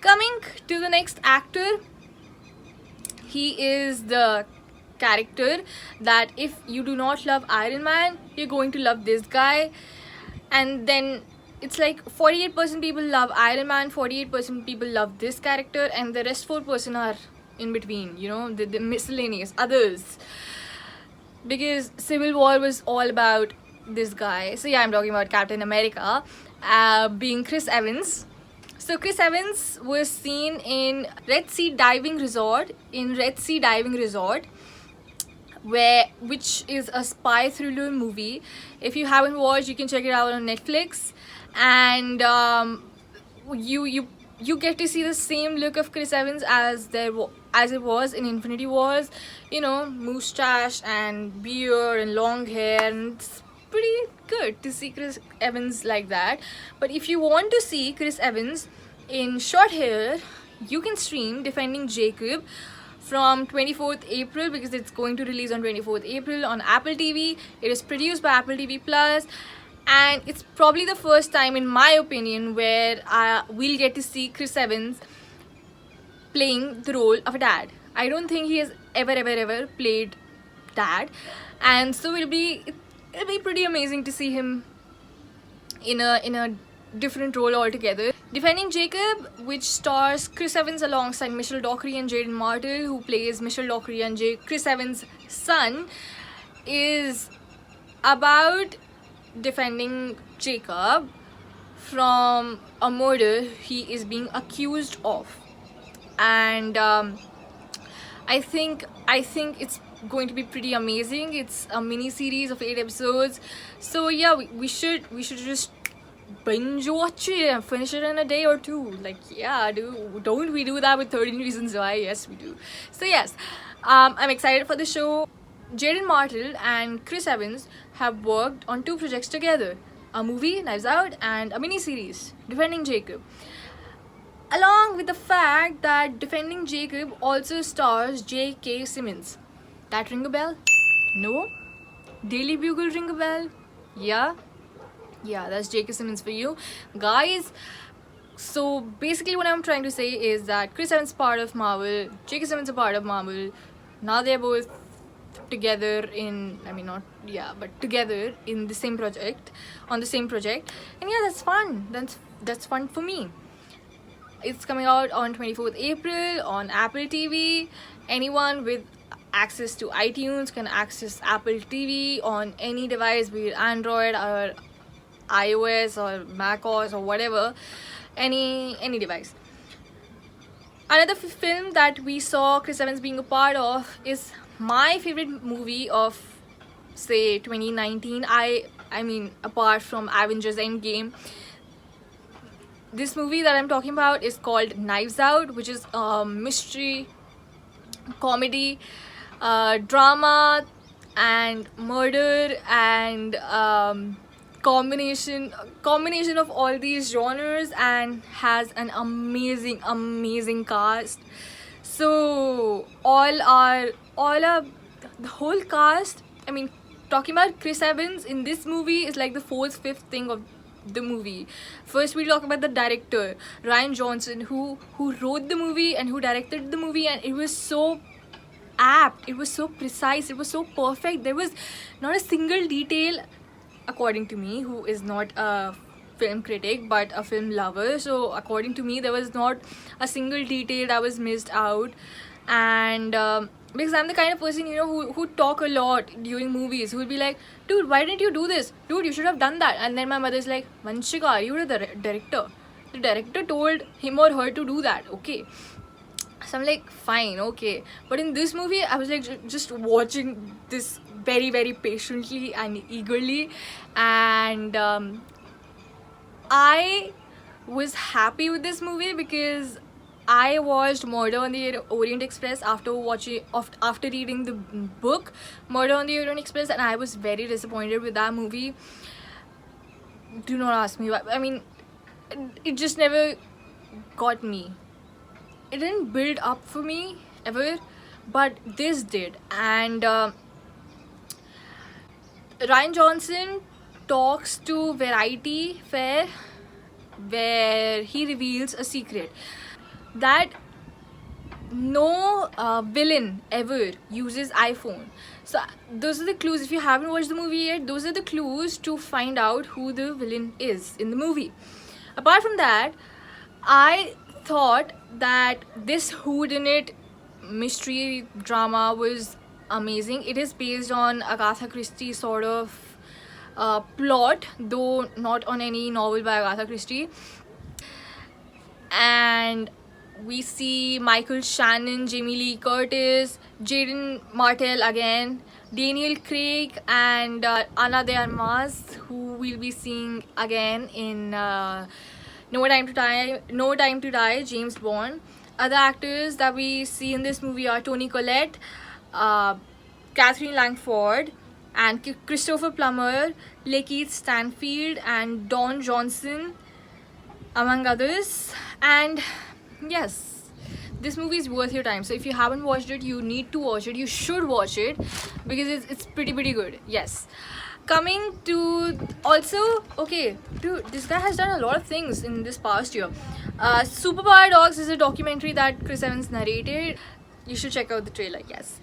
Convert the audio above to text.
Coming to the next actor, he is the character that if you do not love Iron Man, you're going to love this guy. And then it's like 48% people love Iron Man, 48% people love this character, and the rest 4% are in between, the miscellaneous others. Because Civil War was all about this guy. So yeah, I'm talking about Captain America, being Chris Evans. So Chris Evans was seen in Red Sea Diving Resort, which is a spy thriller movie. If you haven't watched, you can check it out on Netflix. And you get to see the same look of Chris Evans as it was in Infinity Wars. Moustache and beard and long hair, and it's pretty good to see Chris Evans like that. But if you want to see Chris Evans in short hair, you can stream Defending Jacob from 24th April, because it's going to release on 24th April on Apple TV. It is produced by Apple TV Plus, and it's probably the first time, in my opinion, where we'll get to see Chris Evans playing the role of a dad. I don't think he has ever played dad, and so it'll be pretty amazing to see him in a different role altogether. Defending Jacob, which stars Chris Evans alongside Michelle Dockery and Jaden Martell, who plays Michelle Dockery and Chris Evans' son, is about defending Jacob from a murder he is being accused of. And I think it's going to be pretty amazing. It's a mini series of 8 episodes, so yeah, we should just binge watch it and finish it in a day or two. Like, yeah, don't we do that with 13 Reasons Why? Yes, we do. So yes, I'm excited for the show. Jaden Martell and Chris Evans have worked on 2 projects together: a movie, Knives Out, and a mini series, Defending Jacob. Along with the fact that Defending Jacob also stars J.K. Simmons. That ring a bell? No? Daily Bugle ring a bell? Yeah, that's J.K. Simmons for you, guys. So basically what I'm trying to say is that Chris Evans is part of Marvel, J.K. Simmons is a part of Marvel. Now they're both together together in the same project, and yeah, that's fun. That's fun for me. It's coming out on 24th April on Apple TV. Anyone with access to iTunes can access Apple TV on any device, be it Android or iOS or macOS or whatever, any device. Another film that we saw Chris Evans being a part of is my favorite movie of, say, 2019. I mean, apart from Avengers Endgame, this movie that I'm talking about is called Knives Out, which is a mystery comedy, drama and murder, and combination of all these genres, and has an amazing cast. So the whole cast, I mean, talking about Chris Evans in this movie is like the 4th, 5th thing of the movie. First we talk about the director, Rian Johnson, who wrote the movie and who directed the movie, and it was so apt, it was so precise, it was so perfect. There was not a single detail, according to me, who is not a film critic but a film lover. So according to me, there was not a single detail that was missed out. And because I'm the kind of person, who talk a lot during movies, who will be like, dude, why didn't you do this? Dude, you should have done that. And then my mother's like, Vanshika, you were the director. The director told him or her to do that, okay? So I'm like, fine, okay. But in this movie, I was like just watching this very patiently and eagerly, and I was happy with this movie because I watched Murder on the Orient Express after reading the book Murder on the Orient Express, and I was very disappointed with that movie. Do not ask me why. I mean, it just never got me. It didn't build up for me ever, but this did. And Rian Johnson talks to Variety Fair, where he reveals a secret. that no villain ever uses iPhone. So those are the clues. If you haven't watched the movie yet, those are the clues to find out who the villain is in the movie. Apart from that, I thought that this whodunit mystery drama was amazing. It is based on Agatha Christie sort of plot, though not on any novel by Agatha Christie. And we see Michael Shannon, Jamie Lee Curtis, Jaden Martell again, Daniel Craig, and Ana de Armas, who we'll be seeing again in No Time to Die. No Time to Die, James Bond. Other actors that we see in this movie are Toni Collette, Catherine Langford, and Christopher Plummer, Lakeith Stanfield, and Don Johnson, among others. And yes, this movie is worth your time. So if you haven't watched it, you need to watch it. You should watch it because it's pretty good. Yes. Coming to also, okay, dude, this guy has done a lot of things in this past year. Superpower Dogs is a documentary that Chris Evans narrated. You should check out the trailer. Yes.